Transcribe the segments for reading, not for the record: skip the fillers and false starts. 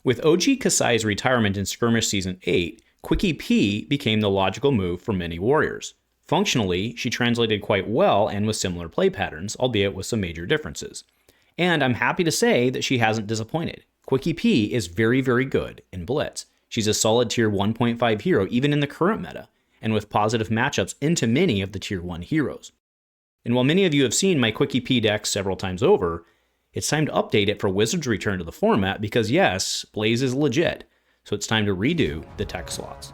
With OG Kassai's retirement in Skirmish Season 8, QuickkyP became the logical move for many warriors. Functionally, she translated quite well and with similar play patterns, albeit with some major differences. And I'm happy to say that she hasn't disappointed. QuickkyP is very, very good in Blitz. She's a solid tier 1.5 hero even in the current meta, and with positive matchups into many of the tier 1 heroes. And while many of you have seen my QuickkyP deck several times over, it's time to update it for Wizard's return to the format because yes, Blaze is legit, so it's time to redo the tech slots.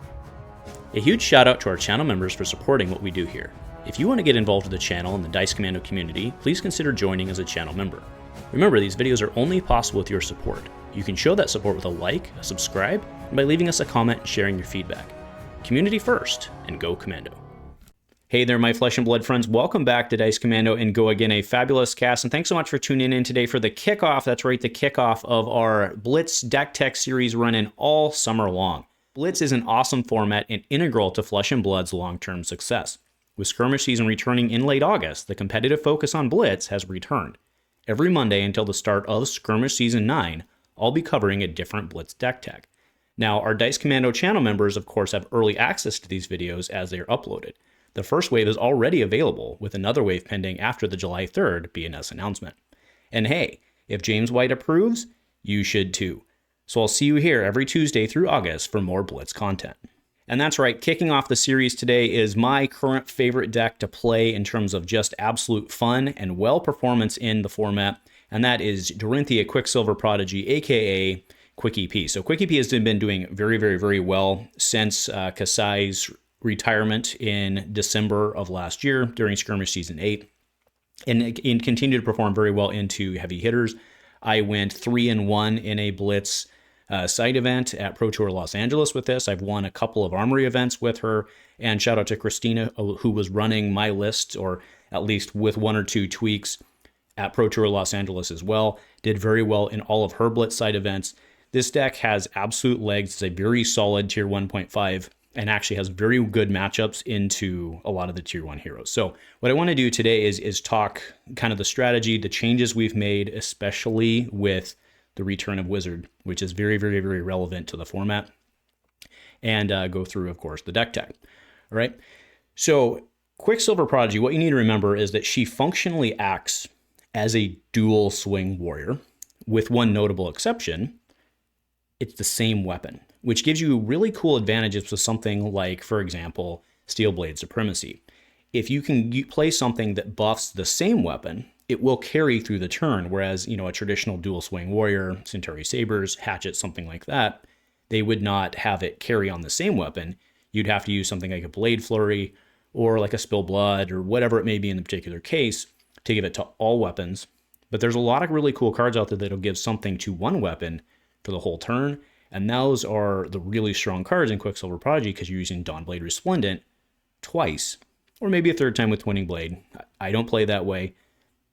A huge shout out to our channel members for supporting what we do here. If you want to get involved with the channel and the Dice Commando community, please consider joining as a channel member. Remember, these videos are only possible with your support. You can show that support with a like, a subscribe, and by leaving us a comment and sharing your feedback. Community first, and go Commando. Hey there, my flesh and blood friends. Welcome back to Dice Commando and Go Again, a fabulous cast. And thanks so much for tuning in today for the kickoff. That's right, the kickoff of our Blitz deck tech series running all summer long. Blitz is an awesome format and integral to Flesh and Blood's long-term success. With Skirmish season returning in late August, the competitive focus on Blitz has returned. Every Monday until the start of Skirmish Season 9, I'll be covering a different Blitz deck tech. Now, our Dice Commando channel members, of course, have early access to these videos as they are uploaded. The first wave is already available, with another wave pending after the July 3rd BNS announcement. And hey, if James White approves, you should too. So I'll see you here every Tuesday through August for more Blitz content. And that's right, kicking off the series today is my current favorite deck to play in terms of just absolute fun and well performance in the format, and that is Dorinthea Quicksilver Prodigy, aka QuickkyP. So QuickkyP has been doing very, very, very well since Kassai's retirement in December of last year during Skirmish Season 8, and continued to perform very well into heavy hitters. I went 3-1 in a Blitz side event at Pro Tour Los Angeles with this. I've won a couple of Armory events with her, and shout out to Christina, who was running my list, or at least with one or two tweaks at Pro Tour Los Angeles as well. Did very well in all of her Blitz side events. This deck has absolute legs. It's a very solid tier 1.5 and actually has very good matchups into a lot of the tier 1 heroes. So what I want to do today is talk kind of the strategy, the changes we've made, especially with the return of Wizard, which is very, very, very relevant to the format, and go through, of course, the deck tech. All right. So Quicksilver Prodigy, what you need to remember is that she functionally acts as a dual swing warrior, with one notable exception. It's the same weapon, which gives you really cool advantages with something like, for example, Steel Blade Supremacy. If you can play something that buffs the same weapon, it will carry through the turn, whereas, a traditional dual swing warrior, Cintauri Sabers, Hatchets, something like that, they would not have it carry on the same weapon. You'd have to use something like a Blade Flurry or like a Spill Blood or whatever it may be in the particular case to give it to all weapons. But there's a lot of really cool cards out there that'll give something to one weapon for the whole turn, and those are the really strong cards in Quicksilver Prodigy because you're using Dawnblade Resplendent twice, or maybe a third time with Twinning Blade. I don't play that way,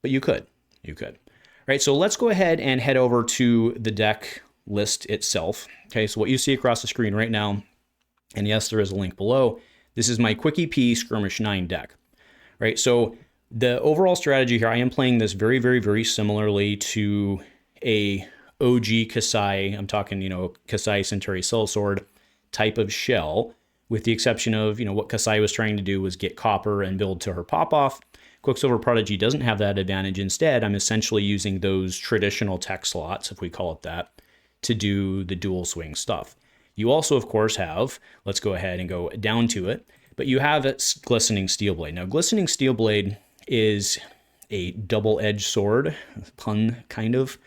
but you could. All right, so let's go ahead and head over to the deck list itself. Okay, so what you see across the screen right now, and yes, there is a link below, this is my QuickkyP Skirmish 9 deck. Right, so the overall strategy here, I am playing this very, very, very similarly to a OG Kassai, I'm talking, Kassai Centauri Sellsword type of shell, with the exception of, what Kassai was trying to do was get copper and build to her pop-off. Quicksilver Prodigy doesn't have that advantage. Instead, I'm essentially using those traditional tech slots, if we call it that, to do the dual swing stuff. You also, of course, have, let's go ahead and go down to it, but you have Glistening Steel Blade. Now, Glistening Steel Blade is a double-edged sword, pun kind of.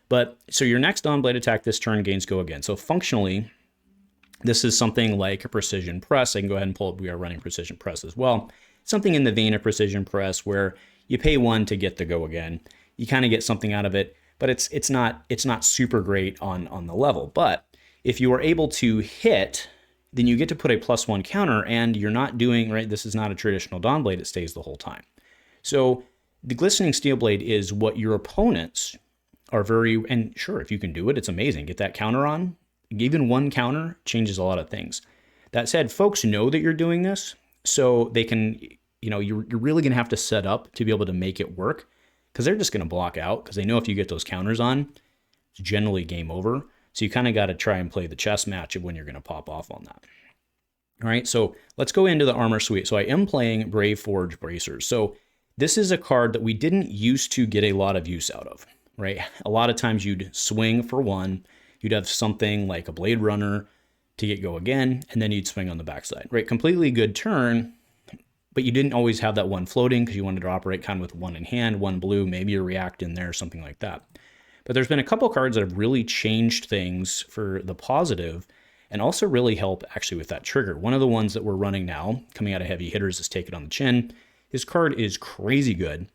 But so your next Dawnblade attack this turn gains Go Again. So functionally, this is something like a Precision Press. I can go ahead and pull up, we are running Precision Press as well. Something in the vein of Precision Press where you pay one to get the Go Again. You kind of get something out of it, but it's not super great on the level. But if you are able to hit, then you get to put a +1 counter, and you're not doing, right, this is not a traditional Dawnblade, it stays the whole time. So the Glistening Steel Blade is what your opponents are very, and sure, if you can do it, it's amazing. Get that counter on. Even one counter changes a lot of things. That said, folks know that you're doing this, so they can, you're really going to have to set up to be able to make it work, because they're just going to block out, because they know if you get those counters on, it's generally game over. So you kind of got to try and play the chess match of when you're going to pop off on that. All right, so let's go into the armor suite. So I am playing Brave Forge Bracers. So this is a card that we didn't used to get a lot of use out of, right? A lot of times you'd swing for one, you'd have something like a Blade Runner to get go again, and then you'd swing on the backside, right? Completely good turn, but you didn't always have that one floating because you wanted to operate kind of with one in hand, one blue, maybe a react in there, something like that. But there's been a couple cards that have really changed things for the positive and also really help actually with that trigger. One of the ones that we're running now, coming out of heavy hitters, is Take It on the Chin. His card is crazy good.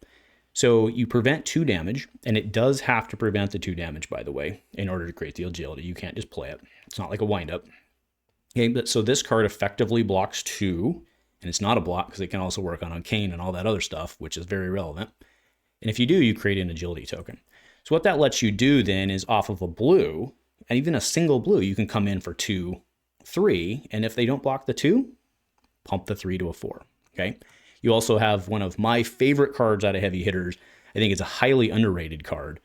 So you prevent 2 damage, and it does have to prevent the 2 damage, by the way, in order to create the agility. You can't just play it. It's not like a windup. Okay, but so this card effectively blocks 2, and it's not a block because it can also work on Arcane and all that other stuff, which is very relevant. And if you do, you create an agility token. So what that lets you do then is off of a blue, and even a single blue, you can come in for 2, 3, and if they don't block the 2, pump the 3 to a 4, okay? You also have one of my favorite cards out of heavy hitters. I think it's a highly underrated card,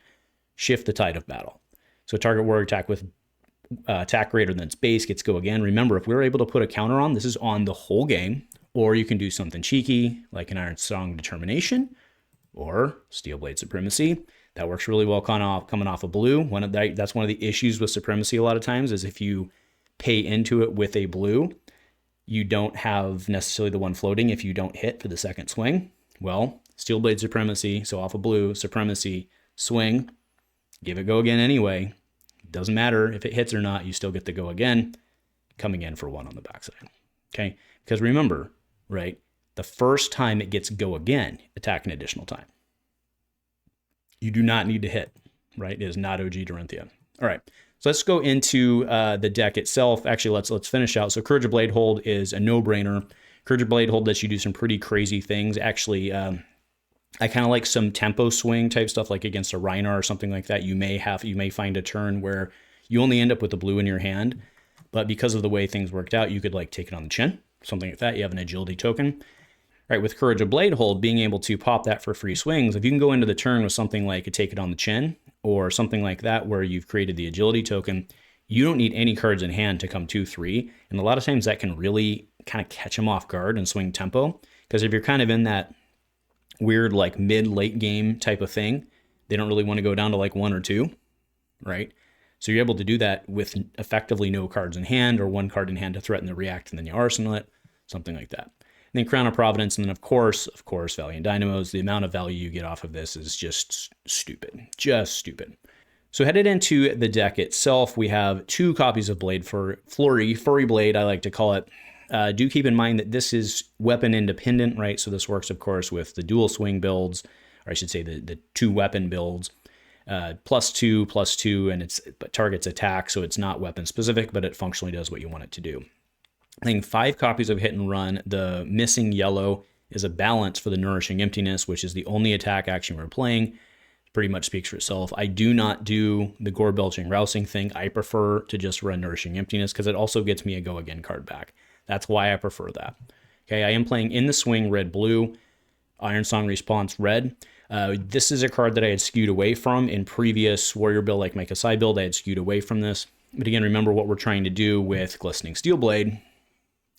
Shift the Tide of Battle. So target warrior attack with attack greater than its base gets go again. Remember, if we're able to put a counter on, this is on the whole game, or you can do something cheeky like an Iron Song Determination or Steel Blade Supremacy. That works really well coming off a blue. That's one of the issues with Supremacy a lot of times is if you pay into it with a blue, you don't have necessarily the one floating if you don't hit for the second swing. Well, Steel Blade Supremacy, so off a blue, Supremacy, swing, give it go again anyway. Doesn't matter if it hits or not, you still get to go again, coming in for 1 on the backside. Okay? Because remember, right, the first time it gets go again, attack an additional time. You do not need to hit, right? It is not OG Dorinthea. All right, so let's go into the deck itself. Actually, let's finish out. So Courage of Blade Hold is a no-brainer. Courage of Blade Hold lets you do some pretty crazy things. Actually, I kind of like some tempo swing type stuff, like against a Rhinar or something like that. You may find a turn where you only end up with the blue in your hand, but because of the way things worked out, you could like Take It on the Chin, something like that. You have an agility token. Right, with Courage of Blade Hold, being able to pop that for free swings, if you can go into the turn with something like a Take It on the Chin or something like that where you've created the agility token, you don't need any cards in hand to come 2-3. And a lot of times that can really kind of catch them off guard and swing tempo. Because if you're kind of in that weird like mid-late game type of thing, they don't really want to go down to like 1 or 2, right? So you're able to do that with effectively no cards in hand or 1 card in hand to threaten the react and then you arsenal it, something like that. And then Crown of Providence, and then of course, Valiant Dynamos. The amount of value you get off of this is just stupid. So headed into the deck itself, we have 2 copies of Blade for Furry Blade, I like to call it. Do keep in mind that this is weapon independent, right? So this works, of course, with the dual swing builds, or I should say the 2 weapon builds, +2/+2, and it targets attack, so it's not weapon specific, but it functionally does what you want it to do. I think 5 copies of Hit and Run. The missing yellow is a balance for the Nourishing Emptiness, which is the only attack action we're playing. Pretty much speaks for itself. I do not do the Gore Belching Rousing thing. I prefer to just run Nourishing Emptiness because it also gets me a Go Again card back. That's why I prefer that. Okay, I am playing In the Swing red-blue, Iron Song Response red. This is a card that I had skewed away from in previous Warrior build, like my Kassai build. I had skewed away from this. But again, remember what we're trying to do with Glistening Steel Blade.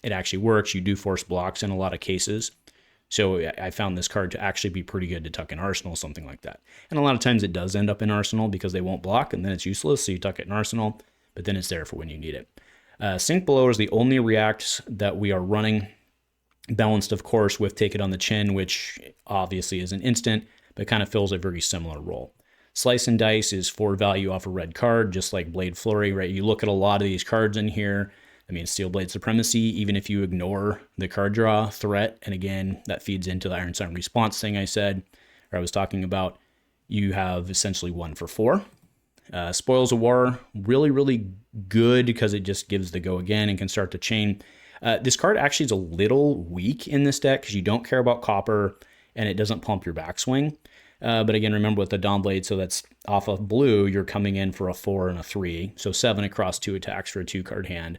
It actually works. You do force blocks in a lot of cases. So I found this card to actually be pretty good to tuck in Arsenal, something like that. And a lot of times it does end up in Arsenal because they won't block and then it's useless. So you tuck it in Arsenal, but then it's there for when you need it. Sink Below is the only reacts that we are running. Balanced, of course, with Take It on the Chin, which obviously is an instant, but kind of fills a very similar role. Slice and Dice is 4 value off a red card, just like Blade Flurry, right? You look at a lot of these cards in here. I mean, Steel Blade Supremacy, even if you ignore the card draw threat, and again, that feeds into the Iron Song Response thing I said, or I was talking about, you have essentially 1 for 4. Spoils of War, really good because it just gives the go again and can start the chain. This card actually is a little weak in this deck because you don't care about copper and it doesn't pump your backswing. But again, remember with the Dawn Blade, so that's off of blue, you're coming in for a 4 and a 3. So 7 across 2 attacks for a 2-card hand.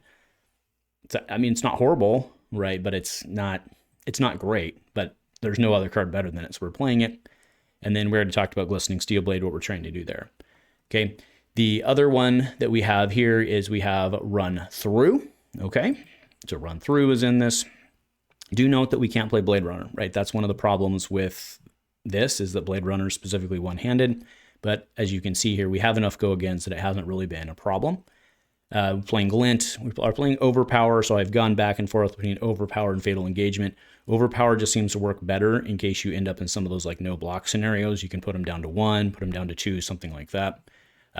I mean, it's not horrible, right? But it's not great, but there's no other card better than it, so we're playing it. And then we already talked about Glistening Steel Blade, what we're trying to do there. Okay, The other one that we have here is we have Run Through. Okay, so Run Through is in this. Do note that we can't play Blade Runner, right? That's one of the problems with this, is that Blade Runner is specifically one-handed. But as you can see here, we have enough go-agains that it hasn't really been a problem. Playing Glint, we are playing Overpower, so I've gone back and forth between Overpower and Fatal Engagement. Overpower just seems to work better in case you end up in some of those like no block scenarios. You can put them down to 1, put them down to 2, something like that.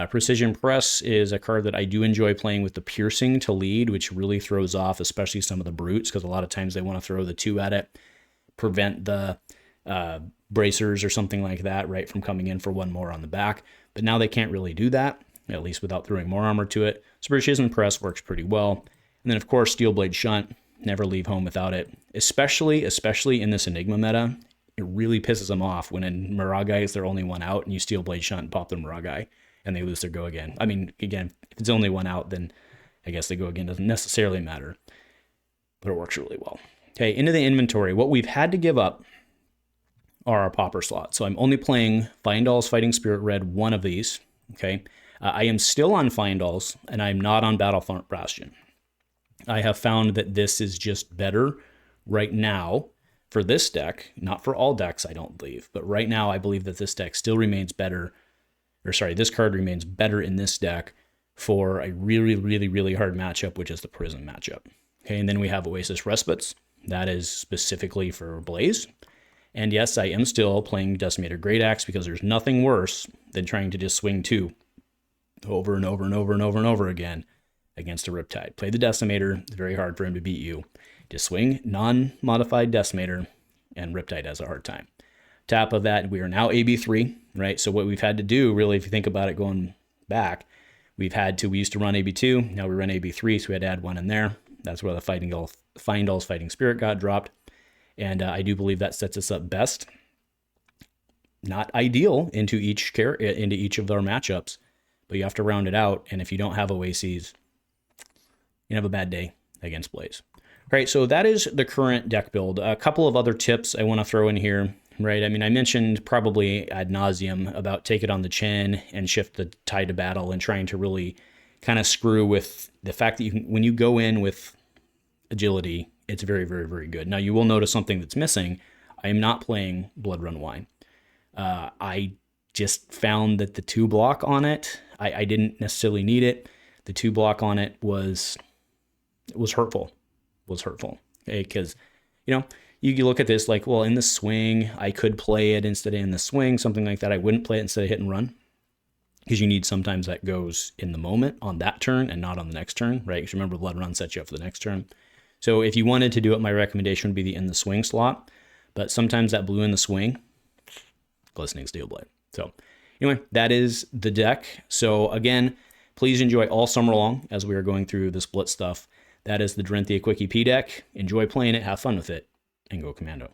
Precision Press is a card that I do enjoy playing with the Piercing to lead, which really throws off especially some of the brutes, because a lot of times they want to throw the 2 at it, prevent the bracers or something like that, right, from coming in for 1 more on the back. But now they can't really do that, at least without throwing more armor to it. So Precision Press works pretty well. And then, of course, Steel Blade Shunt, never leave home without it, especially in this Enigma meta. It really pisses them off when in Miragai is their only one out and you Steel Blade Shunt and pop the Miragai and they lose their go again. I mean, again, if it's only one out, then I guess the go again doesn't necessarily matter, but it works really well. Okay, into the inventory. What we've had to give up are our popper slots. So I'm only playing Fyendal's Fighting Spirit Red, one of these. Okay, I am still on Fyendal's and I'm not on Battlefront Bastion. I have found that this is just better right now for this deck, not for all decks, I don't believe, but right now I believe that this deck still remains better, or sorry, this card remains better in this deck for a really, really, really hard matchup, which is the Prism matchup. Okay, and then we have Oasis Respites. That is specifically for Blaze. And yes, I am still playing Decimator Great Axe because there's nothing worse than trying to just swing 2 over and over and over and over and over again against a Riptide. Play the Decimator, it's very hard for him to beat you. Just swing non-modified Decimator, and Riptide has a hard time. Top of that, we are now AB3, right? So what we've had to do, really, if you think about it going back, we used to run AB2, now we run AB3, so we had to add 1 in there. That's where the Fyendal's Fighting Spirit got dropped. And I do believe that sets us up best. Not ideal into each of our matchups, but you have to round it out. And if you don't have Oases, you have a bad day against Blaze. All right, so that is the current deck build. A couple of other tips I want to throw in here, right? I mean, I mentioned probably ad nauseum about take it on the chin and shift the tide to battle and trying to really kind of screw with the fact that when you go in with agility, it's very, very, very good. Now, you will notice something that's missing. I am not playing Blood Run Wine. I just found that the 2 block on it, I didn't necessarily need it. The 2 block on it was hurtful. Okay, because, you look at this like, well, in the swing, I could play it instead of in the swing, something like that. I wouldn't play it instead of hit and run, because you need sometimes that goes in the moment on that turn and not on the next turn, right? Because remember, Blood Run sets you up for the next turn. So if you wanted to do it, my recommendation would be the in the swing slot. But sometimes that blue in the swing, Glistening Steel Blade. So anyway, that is the deck. So again, please enjoy all summer long as we are going through this Blitz stuff. That is the Dorinthea QuickkyP deck. Enjoy playing it, have fun with it, and go Commando.